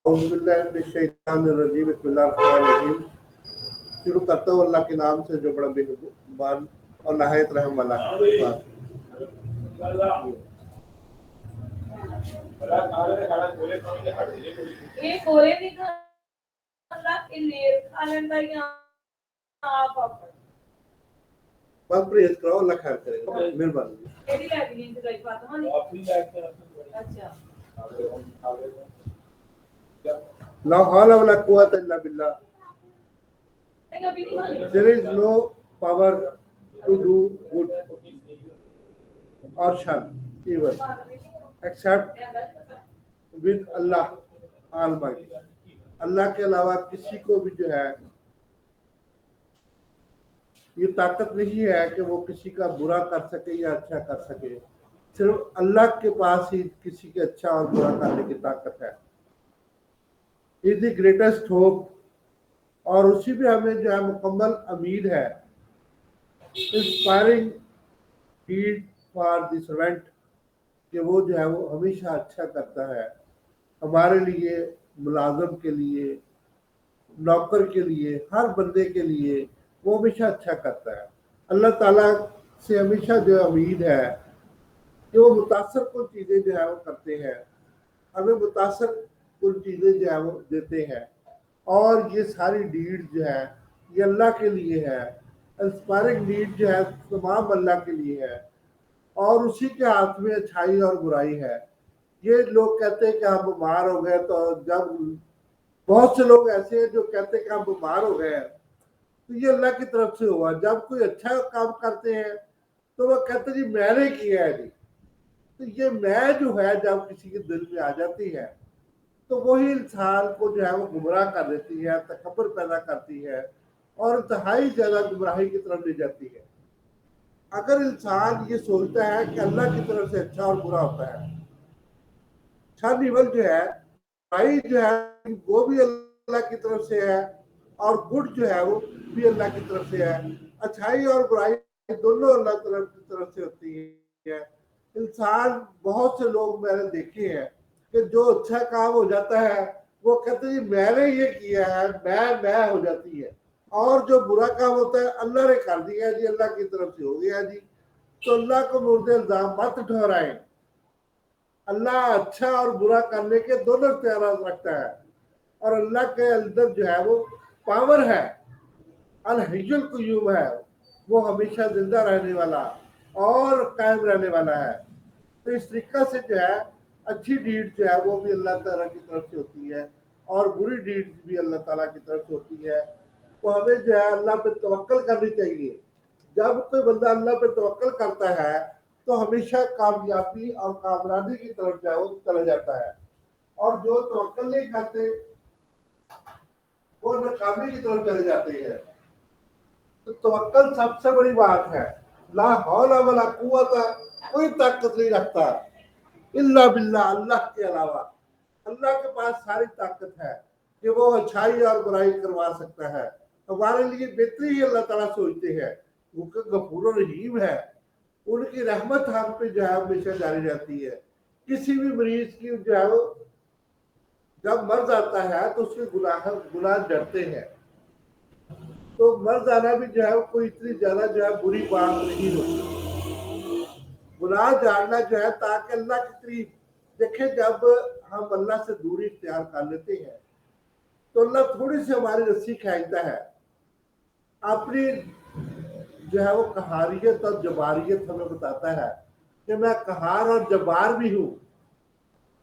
اعوذ باللہ من الشیطان الرجیم بسم اللہ الرحمن الرحیم. شروع کرتا ہوں اللہ کے نام سے جو بڑا مہربان اور نہایت رحم والا ہے. بس پرہیز کرو اللہ خیر کرے گا. مہربانی. لا حول ولا قوت الا باللہ. There is no power to do good or shun evil except with Allah Almighty. اللہ کے علاوہ کسی کو بھی جو ہے یہ طاقت نہیں ہے کہ وہ کسی کا برا کر سکے یا اچھا کر سکے. صرف اللہ کے پاس ہی کسی کے اچھا اور برا کرنے کی طاقت ہے. Is the greatest hope. اور اسی پہ ہمیں جو ہے مکمل امید ہے. Inspiring head for the servant کہ وہ جو ہے وہ ہمیشہ اچھا کرتا ہے ہمارے لیے, ملازم کے لیے, نوکر کے لیے, ہر بندے کے لیے وہ ہمیشہ اچھا کرتا ہے. اللہ تعالیٰ سے ہمیشہ جو ہے امید ہے کہ وہ متاثر کن چیزیں جو ہے وہ کرتے ہیں, ہمیں متاثر کن چیزیں جو ہے وہ دیتے ہیں. اور یہ ساری ڈیڈ جو ہے یہ اللہ کے لیے ہے. انسپائرنگ ڈیڈ جو ہے تمام اللہ کے لیے ہے اور اسی کے ہاتھ میں اچھائی اور برائی ہے. یہ لوگ کہتے ہیں کہ ہم بیمار ہو گئے, تو جب بہت سے لوگ ایسے ہیں جو کہتے ہیں کہ ہم بیمار ہو گئے ہیں تو یہ اللہ کی طرف سے ہوا. جب کوئی اچھا کام کرتے ہیں تو وہ کہتے ہیں جی میں نے کیا ہے جی. تو یہ میں جو ہے جب کسی کے دل میں آ جاتی ہے تو وہی انسان کو جو ہے وہ گمراہ کر دیتی ہے, تکبر پیدا کرتی ہے اور انتہائی زیادہ گمراہی کی طرف لے جاتی ہے. اگر انسان یہ سوچتا ہے کہ اللہ کی طرف سے اچھا اور برا ہوتا ہے, اچھا نیول جو ہے برائی جو ہے وہ بھی اللہ کی طرف سے ہے اور گڈ جو ہے وہ بھی اللہ کی طرف سے ہے. اچھائی اور برائی دونوں اللہ کی طرف سے ہوتی ہے. انسان بہت سے لوگ میں نے دیکھے ہیں کہ جو اچھا کام ہو جاتا ہے وہ کہتے ہیں جی میں نے یہ کیا ہے, میں ہو جاتی ہے. اور جو برا کام ہوتا ہے اللہ نے کر دیا جی, اللہ کی طرف سے ہو گیا جی. تو اللہ کو مورد الزام مت ٹھہرائیں. اللہ اچھا اور برا کرنے کے دونوں اختیارات رکھتا ہے اور اللہ کے اندر جو ہے وہ پاور ہے. الحی القیوم ہے, وہ ہمیشہ زندہ رہنے والا اور قائم رہنے والا ہے. تو اس طریقہ سے جو ہے اچھی ڈیڈ جو ہے وہ بھی اللہ تعالیٰ کی طرف سے ہوتی ہے اور بری ڈیڈ بھی اللہ تعالیٰ کی طرف سے ہوتی ہے. تو ہمیں جو ہے اللہ پہ توکل کرنی چاہیے. جب کوئی بندہ اللہ پہ توکل کرتا ہے تو ہمیشہ کامیابی اور کامرانی کی طرف جو ہے وہ چلا جاتا ہے, اور جو توکل نہیں کرتے وہ ناکامی کی طرف چلے جاتے ہیں. تو توکل سب سے بڑی بات ہے. لا حول ولا قوت, کوئی طاقت نہیں رکھتا الا باللہ, اللہ کے علاوہ. اللہ کے پاس ساری طاقت ہے کہ وہ اچھائی اور برائی کروا سکتا ہے. ہمارے لیے بہتری ہی اللہ تعالیٰ سوچتے ہیں. وہ غفور الرحیم ہے, ان کی رحمت ہم پہ جو ہے ہمیشہ جاری رہتی ہے. کسی بھی مریض کی جو ہے وہ جب مرض آتا ہے تو اس کے گناہ جڑتے ہیں. تو مرض آنا بھی جو ہے کوئی اتنی زیادہ جو ہے بری بات نہیں ہوتی. گناہ جاننا جو ہے تاکہ اللہ کی قریب دیکھیں. جب ہم اللہ سے دوری اختیار کر لیتے ہیں تو اللہ تھوڑی سی ہماری رسی کھینچتا ہے, اپنی جو ہے وہ قہاریت اور جباریت ہمیں بتاتا ہے کہ میں قہار اور جبار بھی ہوں.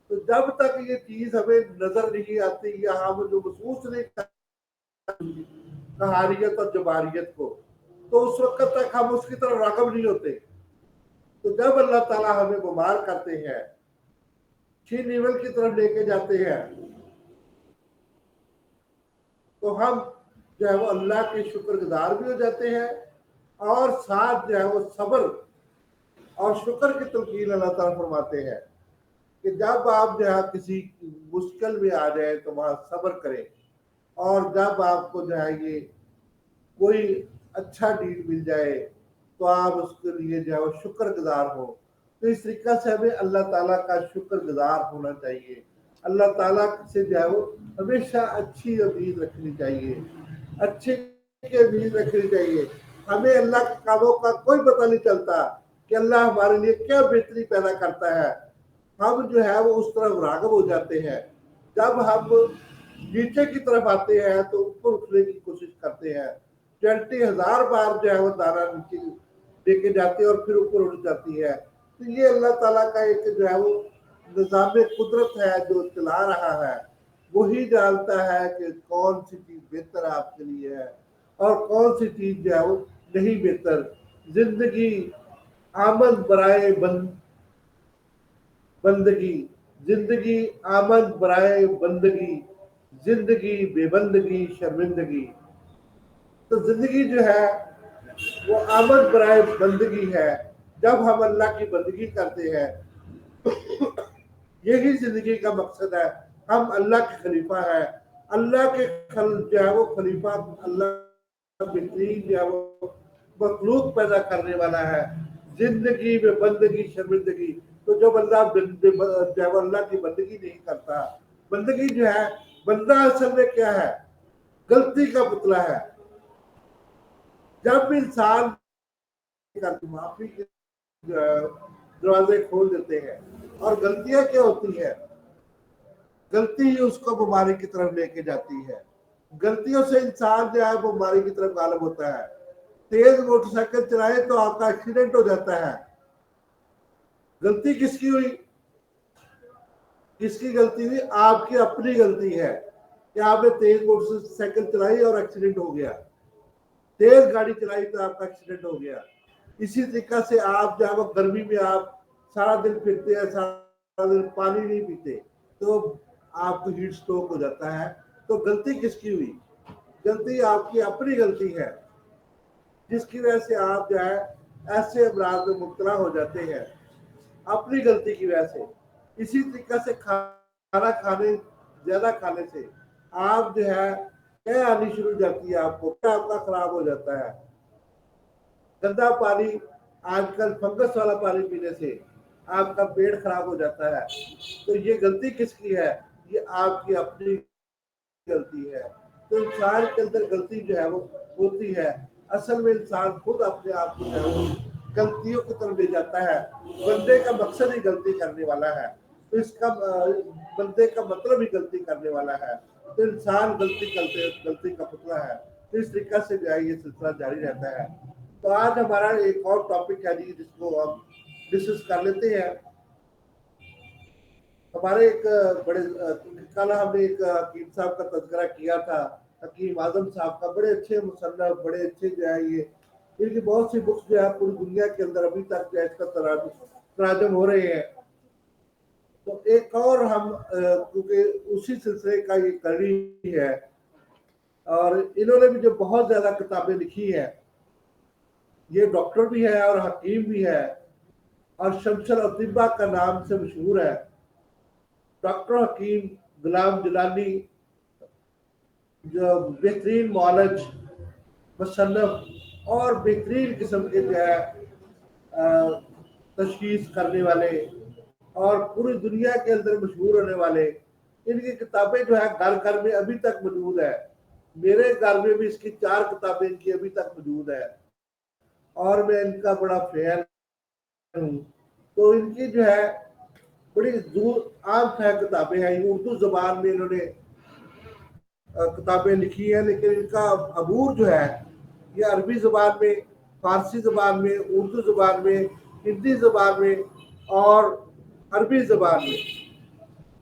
تو جب تک یہ چیز ہمیں نظر نہیں آتی یا ہم جو محسوس نہیں کرتے قہاریت اور جباریت کو, تو اس وقت تک ہم اس کی طرف راغب نہیں ہوتے. تو جب اللہ تعالیٰ ہمیں بیمار کرتے ہیں, چھ لیول کی طرف لے کے جاتے ہیں, تو ہم جو ہے وہ اللہ کے شکر گزار بھی ہو جاتے ہیں اور ساتھ جو ہے وہ صبر اور شکر کی تلقین اللہ تعالیٰ فرماتے ہیں کہ جب آپ جو ہے کسی مشکل میں آ جائے تو وہاں صبر کریں, اور جب آپ کو جو ہے یہ کوئی اچھا ڈیل مل جائے تو آپ اس کے لیے جو ہے وہ شکر گزار ہو. تو اس طریقہ سے ہمیں اللہ تعالیٰ کا شکر گزار ہونا چاہیے. अल्लाह ताला से जो है वो हमेशा अच्छी उम्मीद रखनी चाहिए, अच्छे की उम्मीद रखनी चाहिए। हमें अल्लाह के कामों का कोई पता नहीं चलता कि अल्लाह हमारे लिए क्या बेहतरी पैदा करता है। हम जो है वो उस तरफ राग़िब हो जाते हैं। जब हम नीचे की तरफ आते हैं तो ऊपर उठने की कोशिश करते हैं। 20,000 बार जो है वो दाना नीचे लेके जाती है और फिर ऊपर उठ जाती है। तो ये अल्लाह ताला का एक जो है वो निज़ाम कुदरत है जो चला रहा है। वही जानता है कि कौन सी चीज़ बेहतर आपके लिए है और कौन सी चीज़ जो है वो नहीं बेहतर। जिंदगी आमद बराए बंदगी, जिंदगी आमद बराए बंदगी, जिंदगी बेबंदगी शर्मिंदगी। तो जिंदगी जो है वो आमद बराए बंदगी है। जब हम अल्लाह की बंदगी करते हैं यही जिंदगी का मकसद है। हम अल्लाह के खलीफा है। अल्लाह के जो है वो खलीफा अल्लाह बेहतरीन जो है वो मखलूक पैदा करने वाला है। जिंदगी में बंदगी शर्मिंदगी, तो जब अल्लाह जो है वो अल्लाह की बंदगी नहीं करता, बंदगी जो है, बंदा असल में क्या है, गलती का पुतला है। जब इंसान माफी के दरवाजे खोल देते हैं, और गलतियां क्या होती है, गलती ही उसको बीमारी की तरफ लेके जाती है। गलतियों से इंसान जो है बीमारी की तरफ गालिब होता है। तेज मोटरसाइकिल चलाए तो आपका एक्सीडेंट हो जाता है। गलती किसकी हुई? किसकी गलती हुई? आपकी अपनी गलती है कि आपने तेज मोटरसाइकिल चलाई और एक्सीडेंट हो गया। तेज गाड़ी चलाई तो आपका एक्सीडेंट हो गया। इसी तरीका से आप जो है वो गर्मी में आप सारा दिन फिरते हैं, सारा दिन पानी नहीं पीते, तो आपको हीट स्ट्रोक हो जाता है। तो गलती किसकी हुई? गलती आपकी अपनी गलती है, जिसकी वजह से आप जो है ऐसे अमराज में मुब्तला हो जाते हैं अपनी गलती की वजह से। इसी तरीका से खाना खाने ज्यादा खाने से आप जो है क्या आनी शुरू हो जाती है, आपको क्या आपका खराब हो जाता है। गंदा पानी, आजकल फंगस वाला पानी पीने से आपका पेट खराब हो जाता है। तो ये गलती किसकी है? ये आपकी अपनी गलती है। तो इंसान के अंदर गलती जो है वो होती है। असल में इंसान खुद अपने आप को जो है वो गलतियों की तरफ ले जाता है। बंदे का मकसद ही गलती करने वाला है, तो इसका बंदे का मतलब ही गलती करने वाला है। तो इंसान गलती करते गलती का पुतला है। तो इस तरीका से जो है ये सिलसिला जारी रहता है। तो आज हमारा एक और टॉपिक है जी, जिसको हम डिस्कस कर लेते हैं। हमारे एक बड़े कल हमने एक हकीम साहब का तज़किरा किया था। हकीम आजम साहब का, बड़े अच्छे मुसन्नफ, बड़े अच्छे जो है ये, इनकी बहुत सी बुक्स जो है पूरी दुनिया के अंदर अभी तक जो है इसका तराजम हो रहे हैं। तो एक और हम क्योंकि उसी सिलसिले का ये कड़ी है, और इन्होंने भी जो बहुत ज्यादा किताबें लिखी है, ये डॉक्टर भी है और हकीम भी है, और शमशल अतिब्बा का नाम से मशहूर है। डॉक्टर हकीम गुलाम जिलानी जो बेहतरीन मौलज, मुसन्नफ और बेहतरीन किस्म के जो है तशखीस करने वाले और पूरी दुनिया के अंदर मशहूर होने वाले, इनकी किताबें जो है घर घर में अभी तक मौजूद है। मेरे घर में भी इसकी 4 किताबें इनकी अभी तक मौजूद है, और मैं इनका बड़ा फैन हूँ। तो इनकी जो है बड़ी दूर आम है किताबें हैं। उर्दू जबान में इन्होंने किताबें लिखी है, लेकिन इनका अबूर जो है ये अरबी जबान में, फारसी जबान में, उर्दू जबान में, हिंदी जबान में और अरबी जबान में,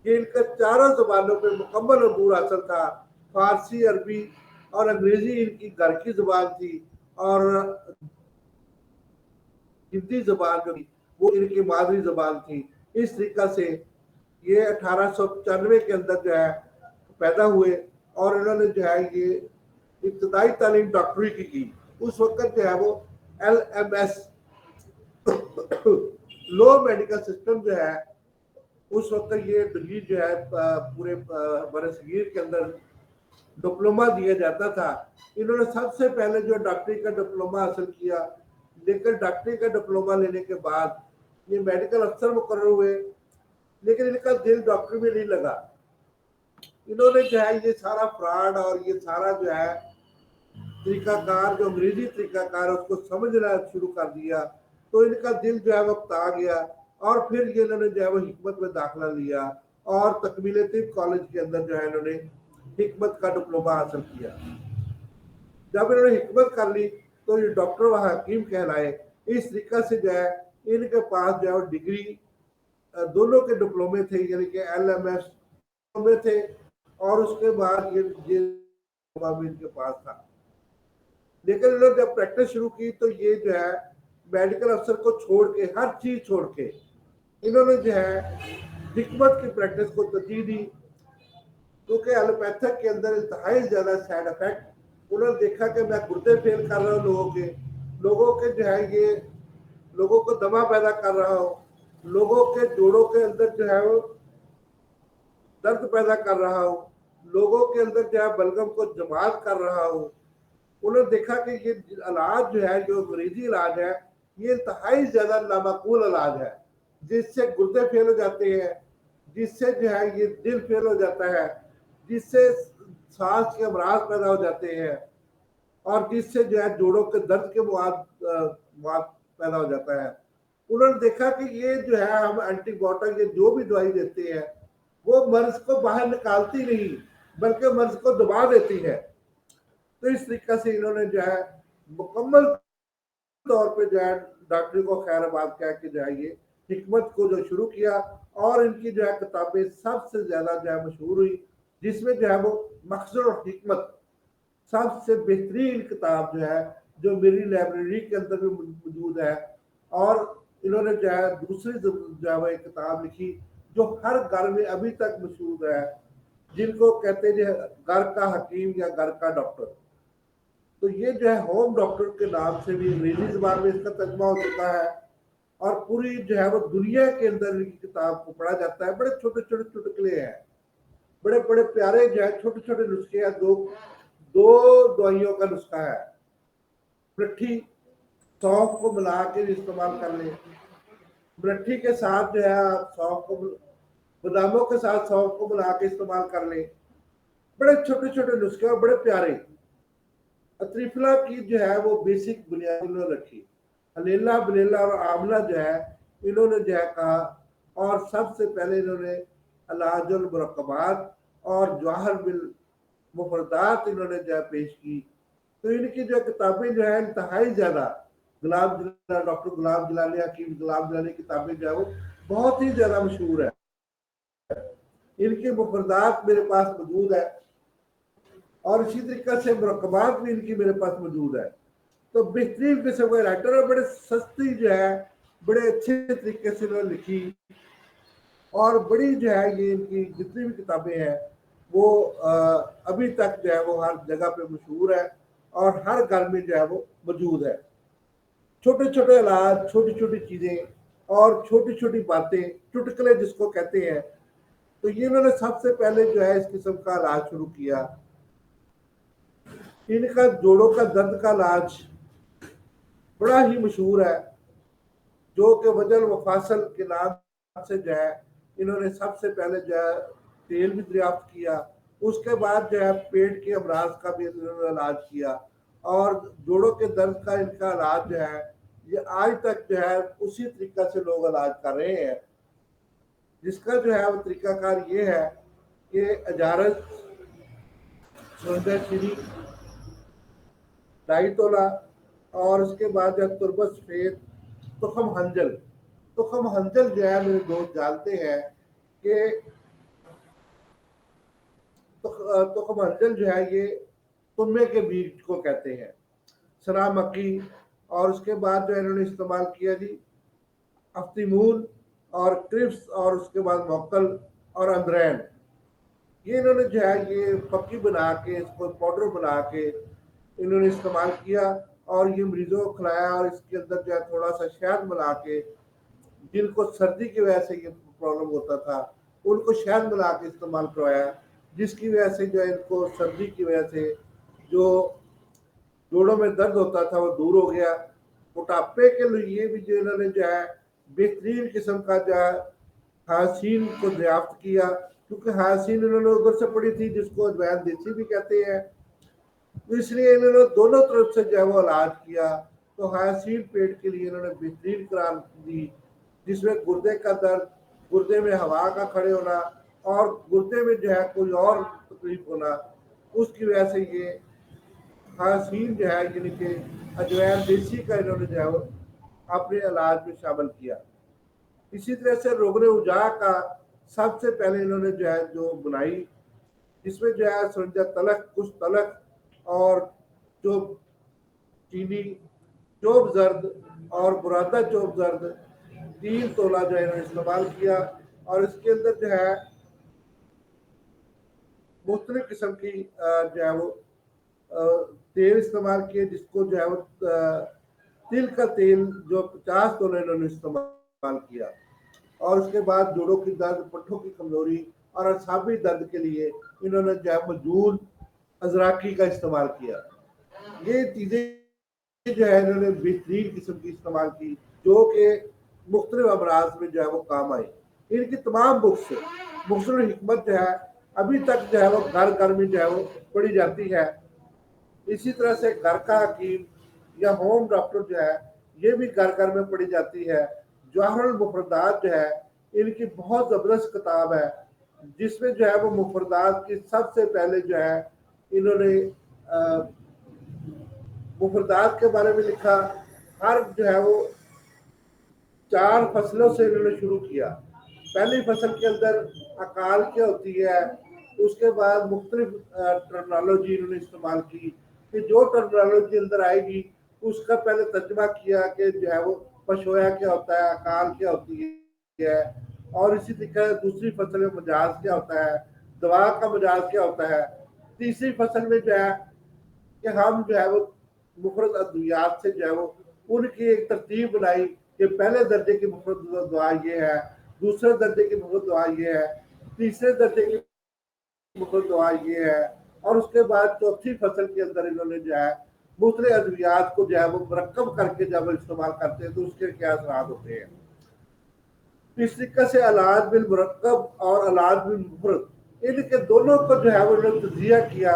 ये इनका चारों जबानों पे मुकम्मल अबूर हासिल था। फारसी, अरबी और अंग्रेजी इनकी घर की जबान थी, और हिंदी जबान जो थी वो इनकी मादरी जबान थी। इस तरीका से ये 1895 के अंदर जो है पैदा हुए, और इन्होंने जो है ये इब्तदाई तालीम डॉक्टरी की। उस वक्त जो है वो LMS लो मेडिकल सिस्टम जो है, उस वक्त ये डिग्री जो है पूरे बरसगीर के अंदर डिप्लोमा दिया जाता था। इन्होंने सबसे पहले जो डॉक्टरी का डिप्लोमा हासिल किया, लेकिन डॉक्टरी का डिप्लोमा लेने के बाद ये मेडिकल अफसर मुकर्रर हुए। लेकिन इनका दिल डॉक्टर में नहीं लगा। इन्होंने जो है ये सारा फ्रॉड और ये सारा जो है तरीकाकार, जो अंग्रेजी तरीकाकार है, उसको समझना शुरू कर दिया। तो इनका दिल जो है वो आ गया और फिर ये इन्होंने जो है वो हिकमत में दाखिला लिया और तकमील तिब कॉलेज के अंदर जो है इन्होंने हिकमत का डिप्लोमा हासिल किया। जब इन्होंने हिकमत कर ली तो ये डॉक्टर व हकीम कहलाए। इस तरीका से जो है इनके पास जो है डिग्री दोनों के डिप्लोमे थे, यानी कि LMS डिप्लोमे थे और उसके बाद ये डिप्लोमा इनके पास था। लेकिन इन्होंने जब प्रैक्टिस शुरू की तो ये जो है मेडिकल अफसर को छोड़ के, हर चीज छोड़ के इन्होंने जो है हिकमत की प्रैक्टिस को तरजीह दी, क्योंकि एलोपैथिक के अंदर इंतहाई ज्यादा साइड इफेक्ट। उन्होंने देखा कि मैं गुर्दे फेल कर रहा हूँ लोगों के जो है ये लोगों को दमा पैदा कर रहा हूँ, लोगों के जोड़ों के अंदर जो है वो दर्द पैदा कर रहा हूँ, लोगों के अंदर जो है बलगम को जमात कर रहा हूँ। उन्होंने देखा कि ये इलाज जो है, जो अंग्रेजी इलाज है, ये इंतहाई ज्यादा नामाकूल इलाज है, जिससे गुर्दे फेल हो जाते हैं, जिससे जो है ये दिल फेल हो जाता है, जिससे सांस के अमराज पैदा हो जाते हैं और जिससे जो है जोड़ों के दर्द के मवाद पैदा हो जाता है। उन्होंने देखा कि ये जो है हम एंटीबायोटिक, ये जो भी दवाई देते हैं वो मर्ज को बाहर निकालती नहीं बल्कि मर्ज को दबा देती है। तो इस तरीके से इन्होंने जो है मुकम्मल तौर पे जो है डॉक्टरी को खैराबाद कह के जो है ये हिकमत को जो शुरू किया और इनकी जो है किताबें सबसे ज्यादा जो है मशहूर हुई, जिसमें जो है वो मकसद और हिकमत सबसे बेहतरीन किताब जो है, जो मेरी लाइब्रेरी के अंदर भी मौजूद है। और इन्होंने जो है दूसरी जो है वो एक किताब लिखी जो हर घर में अभी तक मशहूर है, जिनको कहते हैं घर का हकीम या घर का डॉक्टर। तो ये जो है होम डॉक्टर के नाम से भी अंग्रेजी जबान में इसका तर्जुमा हो चुका है और पूरी जो है वो दुनिया के अंदर इनकी किताब को पढ़ा जाता है। बड़े छोटे छोटे चुटकुले हैं, बड़े बड़े प्यारे जो है छोटे छोटे नुस्खे हैं। दो दवाइयों का नुस्खा है, मृट्ठी सौंफ को मिला के इस्तेमाल कर ले, मृट्ठी के साथ जो है आप सौंफ को, बादामों के साथ सौंफ को मिला के इस्तेमाल कर ले। बड़े छोटे छोटे नुस्खे और बड़े प्यारे। त्रिफला की जो है वो बेसिक बुनियाद इन्होंने रखी, हलेला बलेला और आमला जो है इन्होंने जो है कहा, और सबसे पहले इन्होंने अलाजुल मुरक्कबात और जवाहर बिल मुफरदात इन्होंने जो है पेश की। तो इनकी जो किताबें जो है इंतहाई ज्यादा, डॉक्टर गुलाब जलाली, हकीम गुलाब जलाली किताबें जो है वो बहुत ही ज्यादा मशहूर है। इनके मुफरदात मेरे पास मौजूद है और इसी तरीके से मुरक्कबात भी इनकी मेरे पास मौजूद है। तो बेहतरीन किस्म के राइटर और बड़े सस्ती जो है, बड़े अच्छे तरीके से इन्होंने लिखी और बड़ी जो है ये इनकी जितनी भी किताबें हैं वो अभी तक जो है वो हर जगह पे मशहूर है और हर घर में जो है वो मौजूद है। छोटे छोटे इलाज, छोटी छोटी चीजें और छोटी छोटी बातें, चुटकुले जिसको कहते हैं, तो ये इन्होंने सबसे पहले जो है इस किस्म का इलाज शुरू किया। इनका जोड़ों का दर्द का इलाज बड़ा ही मशहूर है, जो कि वजल वफासल के नाम से जो है इन्होंने सबसे पहले जो है तेल भी दरियाफ्त किया। उसके बाद जो है पेट के अमराज का भी इन्होंने इलाज किया और जोड़ों के दर्द का इनका इलाज जो है ये आज तक जो है उसी तरीका से लोग इलाज कर रहे हैं, जिसका जो है वो तरीकाकार ये है कि अजारत, श्री, ढाई तोला और उसके बाद जो तुरबत सफेद, तुखम हंजल। तुखम हंजल जो है मेरे दोस्त जानते हैं कि तुखम हंजल जो है ये तुम्बे के बीज को कहते हैं, सरा मक्की। और उसके बाद जो इन्होंने इस्तेमाल किया जी अफ्तीमून और क्रिप्स और उसके बाद मोकल और अंद्रैन। ये इन्होंने जो है ये पक्की बना के, इसको पाउडर बना के इन्होंने इस्तेमाल किया और ये मरीजों को खिलाया और इसके अंदर जो है थोड़ा सा शहद मिला के, जिनको सर्दी की वजह से ये प्रॉब्लम होता था उनको शहद मिला के इस्तेमाल करवाया, जिसकी वजह से जो है इनको सर्दी की वजह से जो जोड़ों में दर्द होता था वो दूर हो गया। मोटापे के लिए भी जो इन्होंने जो है बेहतरीन किस्म का जो है हासिन को दरियाफ्त किया, क्योंकि हासिन इन्होंने उधर से पढ़ी थी जिसको अजवैन देसी भी कहते हैं, तो इसलिए इन्होंने दोनों तरफ से जो है वो इलाज किया। तो हासिन पेट के लिए इन्होंने बेहतरीन करार दी, जिसमें गुर्दे का दर्द, गुर्दे में हवा का खड़े होना और गुर्दे में जो है कोई और तकलीफ होना, उसकी वजह से ये हासिन जो है यानी कि अजवैन देसी का इन्होंने जो है वो अपने इलाज में शामिल किया। इसी तरह से रोगन उजा का सबसे पहले इन्होंने जो है जो बनाई, जिसमें जो है सरंजा तलक, कुछ तलक और जो चीनी, चोब जर्द और बुरादा चोब जर्द 3 तोला जो है इन्होंने इस्तेमाल किया। और इसके अंदर जो है मुख्तलिफ किस्म की जो है वो तेल इस्तेमाल किए, जिसको जो है वो तिल का तेल जो 50 तोले इन्होंने इस्तेमाल किया। और उसके बाद जोड़ों की दर्द, पट्ठों की कमजोरी और असाबी दर्द के लिए इन्होंने जो है मजून अजराकी का इस्तेमाल किया। ये चीज़ें जो है इन्होंने बेहतरीन किस्म की इस्तेमाल की, जो कि मुख्तलिफ अमराज में जो है वो काम आई। इनकी तमाम बुक्स, मुख्तलिफ हिकमत जो है अभी तक जो है वो घर घर में जो है वो पढ़ी जाती है। इसी तरह से घर का हकीम या होम डॉक्टर जो है ये भी घर घर में पढ़ी जाती है। जवाहरुल मुफरदात जो है इनकी बहुत ज़बरदस्त किताब है, जिसमें जो है वो मुफरदात की सबसे पहले जो है इन्होंने मुफरदात के बारे में लिखा। हर जो है वो 4 फसलों से इन्होंने शुरू किया। पहली फसल के अंदर अकाल क्या होती है, उसके बाद मुख्तलिफ टर्मिनोलॉजी इन्होंने इस्तेमाल की कि जो टर्मिनोलॉजी अंदर आएगी उसका पहले तर्जमा किया कि जो है वो पशोया क्या होता है, अकाल क्या होती है, और इसी तरीके दूसरी फसल में मजाज क्या होता है, दवा का मजाज क्या होता है। तीसरी फसल में जो है कि हम जो है वो मुफरद अद्वियात से जो है वो उनकी एक तरतीब बनाई कि पहले दर्जे की मुफरद दवा ये है, दूसरे दर्जे की मुफरद दवा ये है, तीसरे दर्जे की मुफरद दवा ये है, और उसके बाद चौथी फसल के अंदर इन्होंने जो है मुख्तलिफ अद्वियात को जो है वो मरकब करके जब इस्तेमाल करते हैं तो उसके क्या असरात होते हैं। इस तरीके से अलाज बिल मुरक्कब और अलाज बिल मुफरद, इनके दोनों को जो है वो तजिया किया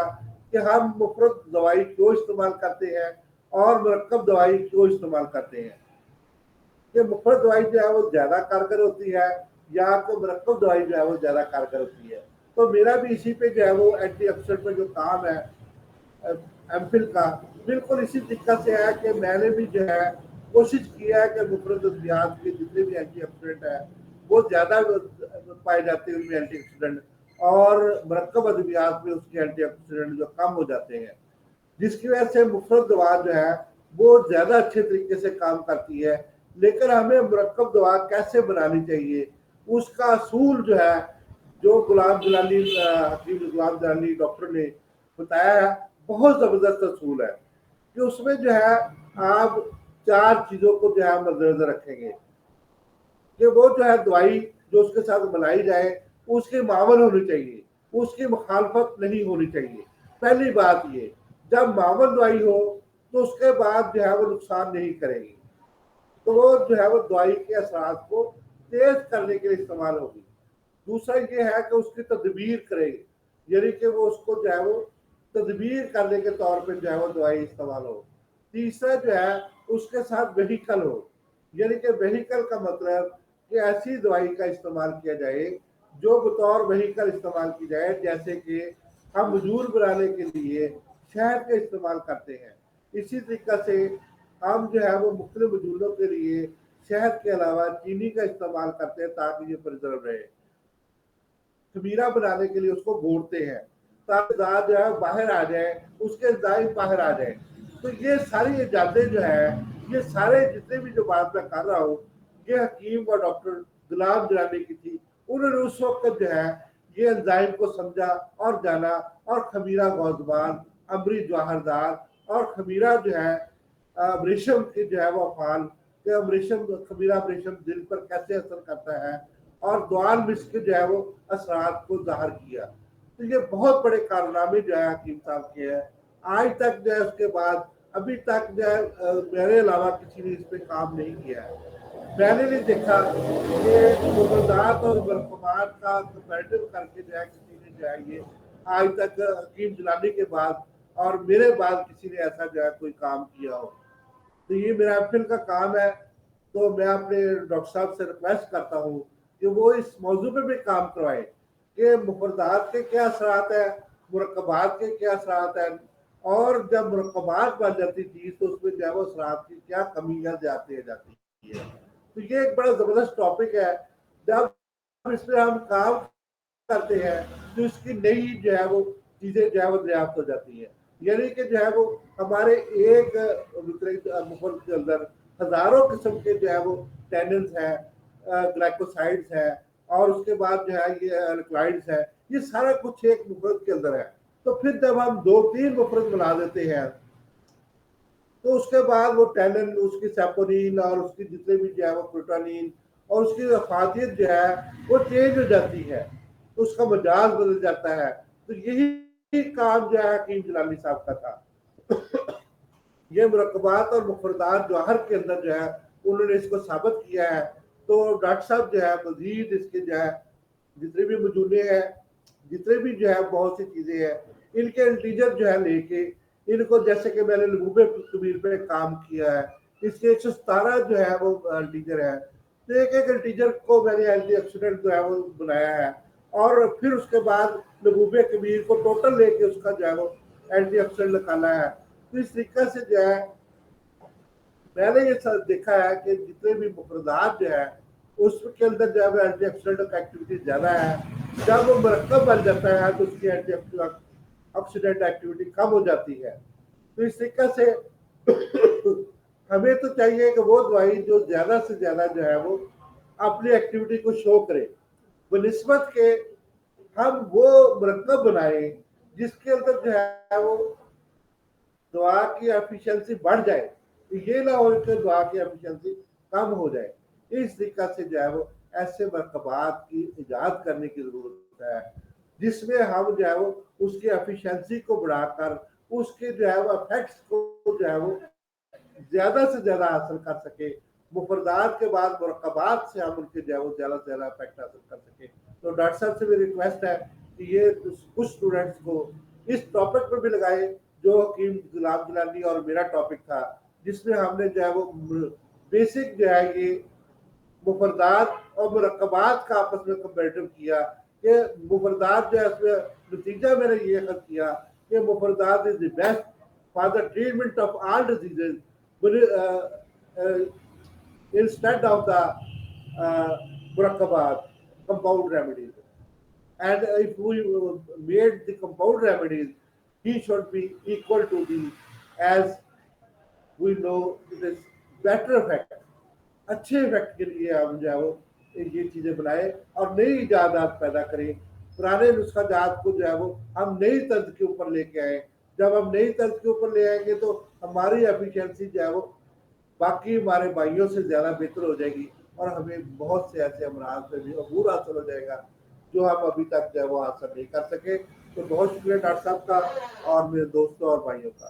कि हम मुफरद दवाई क्यों इस्तेमाल करते हैं और मुरक्कब दवाई क्यों इस्तेमाल करते हैं। कि मुफरद दवाई जो है वो ज़्यादा कारगर होती है या कि मुरक्कब दवाई जो है वो ज़्यादा कारगर होती है। तो मेरा भी इसी पे जो है वो एंटीऑक्सीडेंट में जो काम है एमफिल का, बिल्कुल इसी दिक्कत से है कि मैंने भी जो है कोशिश किया है कि मुफरद अद्वियात के जितने भी एंटीऑक्सीडेंट है वो ज़्यादा पाए जाते हैं उनमें एंटीऑक्सीडेंट, और मरकब अद्वियात में उसके एंटीऑक्सीडेंट जो कम हो जाते हैं, जिसकी वजह से मुफरद दवा जो है वो ज़्यादा अच्छे तरीके से काम करती है। लेकिन हमें मरकब दवा कैसे बनानी चाहिए, उसका असूल जो है जो गुलाम जलाली हकीम गुलाम जलाली डॉक्टर ने बताया है, बहुत ज़बरदस्त असूल है कि उसमें जो है आप 4 चीज़ों को जो है मद्देनजर रखेंगे कि वो जो है दवाई जो उसके साथ बनाई जाए उसके मावल होनी चाहिए, उसकी मुखालफत नहीं होनी चाहिए। पहली बात ये, जब मावल दवाई हो तो उसके बाद जो है वो नुकसान नहीं करेगी, तो वो जो है वो दवाई के असरात को तेज करने के लिए इस्तेमाल होगी। दूसरा ये है कि उसकी तदबीर करेगी, यानी कि वो उसको जो है वो तदबीर करने के तौर पर जो है वो दवाई इस्तेमाल हो। तीसरा जो है उसके साथ वेहिकल हो, यानी कि वेहिकल का मतलब कि ऐसी दवाई का इस्तेमाल किया जाए जो बतौर वेहिकल इस्तेमाल की जाए, जैसे कि हम मजूर बनाने के लिए शहद का इस्तेमाल करते हैं, इसी तरीके से हम जो है वो मुख्तलिफ मजूरों के लिए शहद के अलावा चीनी का इस्तेमाल करते हैं ताकि ये प्रिजर्व रहे। खमीरा बनाने के लिए उसको घोटते हैं ताकि दाद जो है बाहर आ जाए, उसके दाई बाहर आ जाए। तो ये सारी इजादें जो है, ये सारे जितने भी जो बात मैं कर रहा हूँ, ये हकीम और डॉक्टर गुलाम जलानी की थी। उन्होंने उस वक्त जो है ये एंजाइम को समझा और जाना, और खमीरा गौजबान, अमरी जवाहरदार और खमीरा जो है रेशम के जो है वो अफाल के रेशम, खमीरा रेशम दिल पर कैसे असर करता है, और द्वाल मिस्क जो है वो असरात को ज़ाहिर किया। तो ये बहुत बड़े कारनामे जो है हकीम साहब के हैं। आज तक जो है उसके बाद अभी तक जो है मेरे अलावा किसी ने इस पे काम नहीं किया है। मैंने नहीं देखा कि मुफर्दात और मरकबात का कंपैरेटिव करके जो है किसी ने जो है ये आज तक हकीम जिलानी के बाद और मेरे बाद किसी ने ऐसा जो है कोई काम किया हो। तो ये मेरा एफिल का काम है। तो मैं अपने डॉक्टर साहब से रिक्वेस्ट करता हूँ कि वो इस मौजू पे भी काम करवाएं कि मुफर्दात के क्या असरात है, मुरक्कबात के क्या असरात है, और जब मुरक्कबात बन जाती चीज तो उसमें जो है वो असरात की क्या कमियां जाती जाती है। तो ये एक बड़ा जबरदस्त टॉपिक है। जब इसमें हम काम करते हैं तो इसकी नई जो है वो चीजें जो है वो दरियाफ्त हो जाती है। यानी कि जो है वो हमारे एक मुल्क के अंदर हजारों किस्म के जो है वो टैनिन्स है, ग्लाइकोसाइड्स है, और उसके बाद जो है ये अल्कलाइड्स है, ये सारा कुछ एक मुफरत के अंदर है। तो फिर जब हम दो तीन मुफरत मिला देते हैं तो उसके बाद वो टैनिन, उसकी सैपोनिन और उसकी जितने भी जो है वो प्रोटानिन और उसकी अफादियत जो है वो चेंज हो जाती है, तो उसका मजाज बदल जाता है। तो यही काम जो है हकीम जिलानी साहब का था। ये मुरक्कबात और मुफरदात जौहर के अंदर जो है उन्होंने इसको साबित किया है। तो डॉक्टर साहब जो है मजीद इसके जो है जितने भी मजूने हैं, जितने भी जो है बहुत सी चीज़ें हैं, इनके इंटीजर जो है लेके इनको, जैसे कि मैंने लबूबे कबीर पे काम किया है, इसके 117 जो है वो इंटीजर है। तो एक एक इंटीजर को मैंने एंटीऑक्सीडेंट जो है वो बनाया है, और फिर उसके बाद लबूबे कबीर को टोटल लेके उसका जो है वो एंटीऑक्सीडेंट निकाला है। तो इस तरीके से जो है मैंने ये सब देखा है कि जितने भी मुफरदात जो है उसके अंदर जो है एंटीऑक्सीडेंट एक्टिविटी ज़्यादा है। जब वो मरकब बन जाता है तो उसकी एंटीऑक्सीडेंट एक्टिविटी कम हो जाती है। तो इस तरीके से हमें तो चाहिए कि वो दवाई जो ज़्यादा से ज़्यादा जो है वो अपनी एक्टिविटी को शो करे, बनिस्बत के हम वो मरकब बनाए जिसके अंदर जो है वो दवा की एफिशिएंसी बढ़ जाए। तो ये ना हो कि दवा की एफिशिएंसी कम हो जाए। इस तरीका से जो है वो ऐसे मरकबात की इजाद करने की ज़रूरत है जिसमें हम जो है वो उसकी एफिशिएंसी को बढ़ाकर उसके जो है वो इफेक्ट्स को जो है वो ज़्यादा से ज़्यादा हासिल कर सके। मुफरदात के बाद मुरक्कबात से हम उनके जो है वो ज़्यादा से ज़्यादा इफेक्ट हासिल कर सके। तो डॉक्टर साहब से मेरी रिक्वेस्ट है कि ये कुछ स्टूडेंट्स को इस टॉपिक पर भी लगाए जो हकीम गुलाम जिलानी और मेरा टॉपिक था, जिसमें हमने जो है वो बेसिक जो है ये मुफरदात और मुरक्कबात का आपस में कंपेरेटिव किया कि मुफरदात जो है उसमें नतीजा मैंने ये अखद किया कि मुफरदात is the best for the treatment of all diseases instead of the murakkabat compound remedies. And if we made the compound remedies, he should be equal to the, as we know, it is better effect. अच्छे effect के लिए हम जो है वो ये चीजें बनाए और नई इजादात पैदा करें। पुराने नुस्खा जात को जो है वो हम नई तर्ज के ऊपर लेके आए। जब हम नई तर्ज के ऊपर ले आएंगे तो हमारी एफिशिएंसी जो है वो बाकी हमारे भाइयों से ज़्यादा बेहतर हो जाएगी, और हमें बहुत से ऐसे अमराज से भी अबूर हासिल हो जाएगा जो हम अभी तक जो है वो हासिल नहीं कर सके। तो बहुत शुक्रिया डॉक्टर साहब का और मेरे दोस्तों और भाइयों का।